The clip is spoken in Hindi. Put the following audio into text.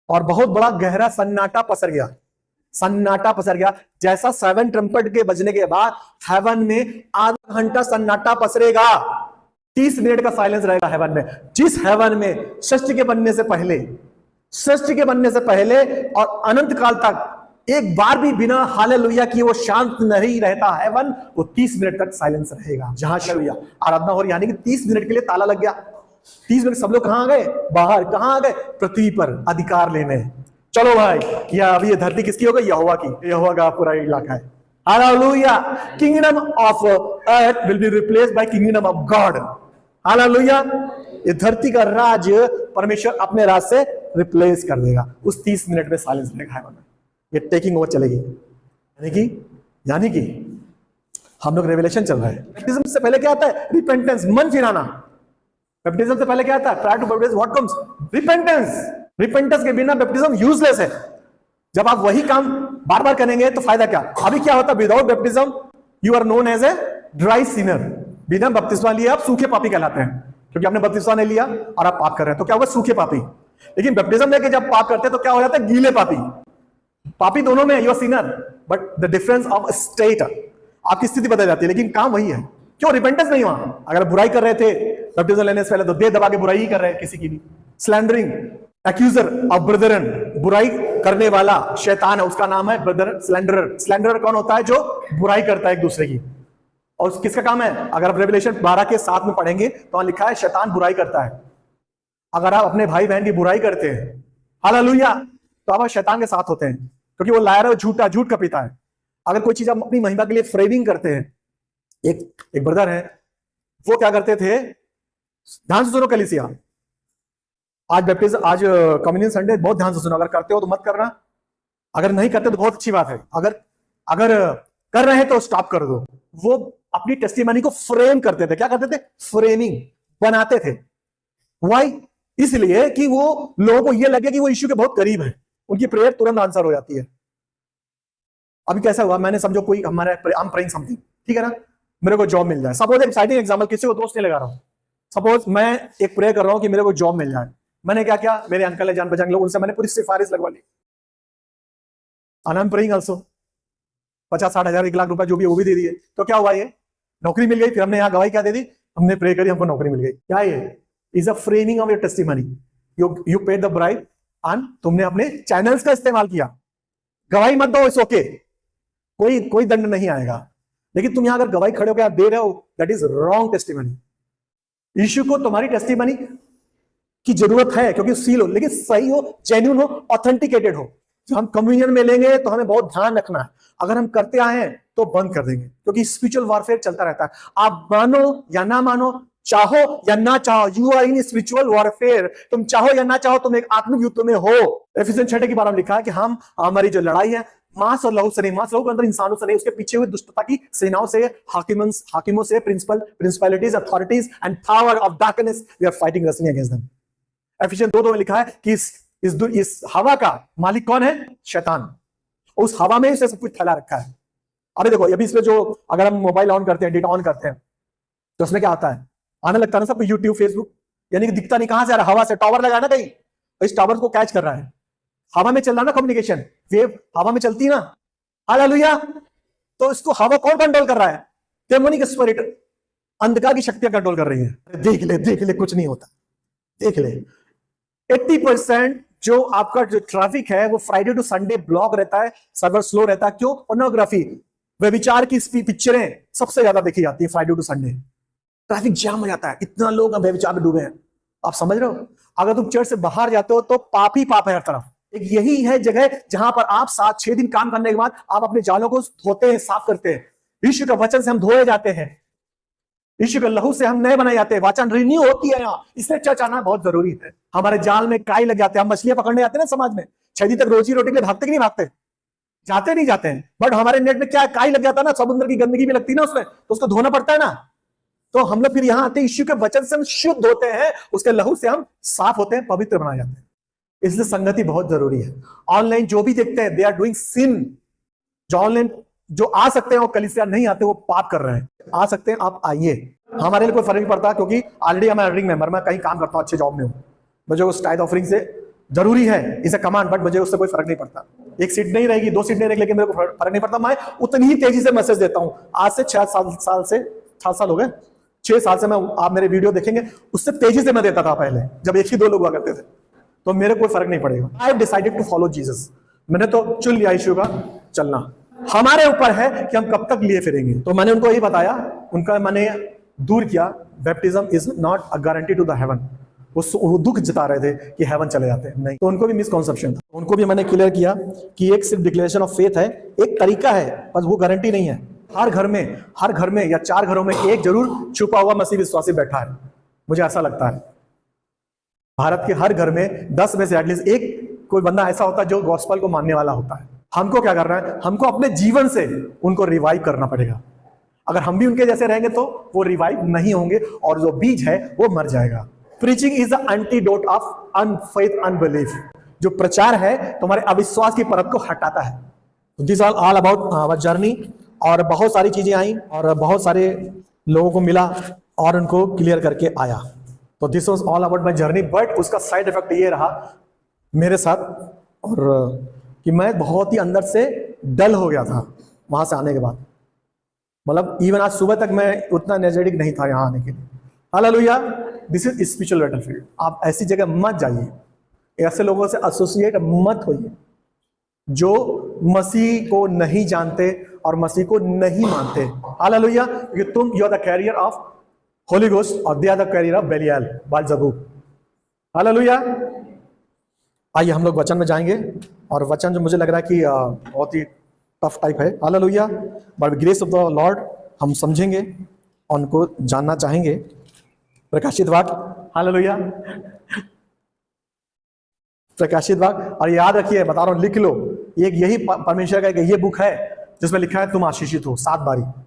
और बहुत बड़ा गहरा सन्नाटा पसर गया, सन्नाटा पसर गया। जैसा 7 ट्रम्पेट के बजने के बाद हेवन में आधा घंटा सन्नाटा पसरेगा, 30 मिनट का साइलेंस रहेगा हेवन में। जिस हेवन में सृष्टि के बनने से पहले, सृष्टि के बनने से पहले और अनंत काल तक एक बार भी बिना हालेलुया किए वो शांत नहीं रहता हेवन, वो 30 मिनट तक साइलेंस रहेगा। जहां हालेलुया आराधना हो रही, यानी कि 30 मिनट के लिए ताला लग गया। 30 मिनट सब लोग कहां गए? बाहर। कहां गए? पृथ्वी पर अधिकार लेने। चलो भाई, या अभी ये धरती किसकी हो गई? यहोवा की। यहोवा का पूरा इलाका है। Hallelujah. Kingdom of earth will be replaced by kingdom of God. Hallelujah. ये धरती का राज परमेश्वर अपने राज से रिप्लेस कर देगा। उस 30 मिनट में साइलेंस रहेगा हेवन में, ये टेकिंग ओवर चलेगी। यानी कि हम लोग रेवलेशन चल रहा है। बैप्टिज्म से पहले क्या आता है? रिपेंटेंस, मन फिराना। बैप्टिज्म से पहले क्या आता है? Prior to baptism what comes? Repentance. Repentance के बिना बैप्टिज्म यूजलेस है। जब आप वही काम बार बार करेंगे तो फायदा क्या? अभी क्या होता है? Without baptism you are known as a dry sinner. बिना बपतिस्मा लिए आप सूखे पापी कहलाते हैं, क्योंकि आपने बपतिस्मा नहीं लिया और आप पाप कर रहे हैं, तो क्या होगा? सूखे पापी। लेकिन बैप्टिज्म लेके जब पाप करते हैं तो क्या हो जाता है? गीले पापी। पापी दोनों में, you are sinner, but the difference of state, आपकी स्थिति बदल जाती है, लेकिन काम वही है। क्यों? रिपेंटेंस नहीं हुआ। अगर बुराई कर रहे थे बैप्टिज्म लेने से पहले तो दे दबा के बुराई ही कर रहे हैं किसी की भी। स्लैंडरिंग, एक्यूजर ऑफ ब्रदरन, बुराई करने वाला शैतान है, उसका नाम है ब्रदर स्लैंडरर। स्लैंडरर कौन होता है? जो बुराई करता है एक दूसरे की। और किसका काम है? अगर आप रेवलेशन 12 के 7 में पढ़ेंगे तो वहां लिखा है शैतान बुराई करता है। अगर आप अपने भाई बहन की बुराई करते हैं, हालेलुया, तो आप शैतान के साथ होते हैं, क्योंकि वो लायर है, झूठ का पिता है। अगर कोई चीज आप अपनी महिमा के लिए फ्रेमिंग करते हैं, एक ब्रदर है, वो क्या करते थे, ध्यान से सुनो कलीसिया, आज बैप्टिज्म, आज कम्युनियन संडे, बहुत ध्यान से सुनो। अगर करते हो तो मत करना, अगर नहीं करते तो बहुत अच्छी बात है। अगर कर रहे हैं तो स्टॉप कर दो। वो अपनी टेस्टिमनी को फ्रेम करते थे। क्या करते थे? फ्रेमिंग बनाते थे। व्हाई? इसलिए कि वो लोगों को ये लगे कि वो यीशु के बहुत करीब है, उनकी प्रेयर तुरंत आंसर हो जाती है। अभी कैसा हुआ, मैंने समझो कोई हमारे आई एम प्रेइंग समथिंग, ठीक है ना, मेरे को जॉब मिल जाए। सपोज एक्साइटिंग एग्जांपल, किसी को दोस्त नहीं लगा रहा हूं, सपोज मैं एक प्रेयर कर रहा हूं कि मेरे को जॉब मिल जाए। मैंने क्या किया, मेरे अंकल है, जान पहचान लोग, उनसे मैंने पूरी सिफारिश लगवा ली। आई एम प्रेइंग आल्सो, 50-60 हजार 1 लाख रुपए जो भी वो भी दे दिए। तो क्या हुआ, ये नौकरी मिल गई। फिर हमने यहाँ गवाही क्या दे दी? हमने प्रे करी, हमको नौकरी मिल गई। क्या ये? Is a framing of your testimony. You paid the bride and तुमने अपने चैनल्स का इस्तेमाल किया। गवाही मत दो, इट्स ओके, कोई दंड नहीं आएगा। लेकिन तुम यहां अगर गवाही खड़े होकर दे रहे हो, दैट इज रॉन्ग टेस्टिमनी। यीशु को तुम्हारी टेस्टिमनी की जरूरत है, क्योंकि सील हो, लेकिन सही हो, जेन्युइन हो, ऑथेंटिकेटेड हो। जब हम कम्युनियन में लेंगे तो हमें बहुत ध्यान रखना है। अगर हम करते आए हैं तो बंद कर देंगे, क्योंकि स्पिरिचुअल वॉरफेयर चलता रहता है। आप मानो या ना मानो, चाहो या ना चाहो, you are in spiritual warfare. तुम चाहो या ना चाहो, तुम एक आत्मिक युद्ध में हो। एफिसियंस 6 की बार में लिखा है कि हमारी जो लड़ाई है मांस और लहू से नहीं, मांस लहू के अंदर इंसानों से नहीं, उसके पीछे हुई दुष्टता की सेनाओं से, हाकिमों से, principalities, authorities and power of darkness, we are fighting wrestling against them. Ephesians 2:2 में लिखा है कि इस हवा का मालिक कौन है? शैतान। उस हवा में से सब कुछ फैला रखा है। अभी देखो, अभी इसमें जो, अगर हम मोबाइल ऑन करते हैं, डेटा ऑन करते हैं, तो उसमें क्या आता है? आने लगता है ना सब यूट्यूब, फेसबुक, यानी कि दिखता नहीं, कहां से आ रहा है? हवा से। टावर लगा ना कहीं, इस टावर को कैच कर रहा है। हवा में चल रहा ना कम्युनिकेशन, वेव हवा में चलती ना। हालेलुया। तो इसको हवा कौन कंट्रोल कर रहा है? डेमोनिक स्पिरिट, अंधकार की शक्तियां कंट्रोल कर रही है। देख ले कुछ नहीं होता, देख ले। 80% जो आपका जो ट्रैफिक है वो फ्राइडे टू संडे ब्लॉक रहता है, सर्वर स्लो रहता है। क्यों? पोर्नोग्राफी, व्यभिचार की पिक्चरें सबसे ज्यादा देखी जाती है Friday to Sunday. Traffic jam हो जाता है, इतना लोग व्यभिचार में डूबे हैं। आप समझ रहे हो? अगर तुम चर्च से बाहर जाते हो तो पाप ही पाप है हर तरफ। एक यही है जगह जहां पर आप 7-6 दिन काम करने के बाद आप अपने जालों को धोते हैं, साफ करते हैं। यीशु के वचन से हम धोए जाते हैं, यीशु के लहू से हम नए बनाए जाते हैं, वाचन रिन्यू होती है यहाँ। इसलिए चर्च आना बहुत जरूरी है। हमारे जाल में काई लग जाते हैं, हम मछलियां पकड़ने जाते हैं ना समाज में, 6 दिन तक रोजी रोटी के लिए भागते कि नहीं भागते? जाते नहीं जाते हैं, बट हमारे नेट में क्या काई लग जाता है ना, समुद्र की गंदगी भी लगती है ना उसमें, तो उसको धोना पड़ता है ना। तो हम लोग फिर यहाँ आते हैं, यीशु के वचन से हम शुद्ध होते हैं, उसके लहू से हम साफ होते हैं, पवित्र बनाए जाते हैं। इसलिए संगति बहुत जरूरी है। ऑनलाइन जो भी देखते हैं, दे आर डूइंग सिन। जो ऑनलाइन जो आ सकते हैं वो कलीसिया नहीं आते, वो पाप कर रहे हैं। आ सकते हैं, आप आइए, हमारे लिए कोई फर्क नहीं पड़ता, क्योंकि ऑलरेडी मैं अर्निंग मेंबर, मैं कहीं काम करता हूँ, अच्छे जॉब में हूँ, मुझे उस टाइड ऑफरिंग से जरूरी है, इसे कमांड, बट मुझे उससे कोई फर्क नहीं पड़ता। एक सीट नहीं रहेगी, 2 सीट नहीं रहेगी, लेकिन मेरे को फर्क नहीं पड़ता। मैं उतनी ही तेजी से मैसेज देता हूं। आज से 7 साल हो गए, 6 साल से मैं, आप मेरे वीडियो देखेंगे, उससे तेजी से मैं देता था पहले, जब एक ही 2 लोग हुआ करते थे। तो मेरे कोई फर्क नहीं पड़ेगा। I have decided to follow Jesus. मैंने तो चुन लिया यीशु का चलना। हमारे ऊपर है कि हम कब तक लिए फिरेंगे। तो मैंने उनको यही बताया, उनका मैंने दूर किया, baptism is not a guarantee to the heaven. वो दुख जता रहे थे कि हेवन चले जाते हैं, नहीं। तो उनको भी मिसकॉन्सेप्शन था, उनको भी मैंने क्लियर किया कि एक सिर्फ डिक्लेरेशन ऑफ फेथ है, एक तरीका है, बस वो गारंटी नहीं है। हर घर में या 4 घरों में एक जरूर छुपा हुआ मसीह विश्वासी बैठा है, मुझे ऐसा लगता है। भारत के हर घर में 10 में से एटलीस्ट एक कोई बंदा ऐसा होता है जो गॉस्पेल को मानने वाला होता है। हमको क्या करना है, हमको अपने जीवन से उनको रिवाइव करना पड़ेगा। अगर हम भी उनके जैसे रहेंगे तो वो रिवाइव नहीं होंगे और जो बीज है वो मर जाएगा। Preaching is the antidote of unfaith unbelief. जो प्रचार है तुम्हारे अविश्वास की परत को हटाता है। This all about our journey. और बहुत सारी चीजें आई और बहुत सारे लोगों को मिला और उनको क्लियर करके आया। तो this was all about my journey. But उसका साइड इफेक्ट ये रहा मेरे साथ, और कि मैं बहुत ही अंदर से डल हो गया था वहां से आने के बाद। मतलब इवन आज सुबह तक मैं उतना एनर्जेटिक नहीं था यहाँ आने के लिए। Hallelujah. This is spiritual battlefield. आप ऐसी जगह मत जाइए, ऐसे लोगों से एसोसिएट मत होइए जो मसीह को नहीं जानते और मसीह को नहीं मानते। हालेलुया। क्योंकि तुम, you are the carrier of Holy Ghost और they are the carrier of Belial Beelzebub. Hallelujah. आइए हम लोग वचन में जाएंगे, और वचन जो मुझे लग रहा है कि बहुत ही टफ टाइप है। Hallelujah. By grace of the Lord हम समझेंगे और उनको जानना चाहेंगे। प्रकाशित वाक्य, हालेलुया, प्रकाशित वाक्य। और याद रखिए, बता रहा हूं, लिख लो, एक यही परमेश्वर का एक ये बुक है जिसमें लिखा है तुम आशीषित हो 7 बारी।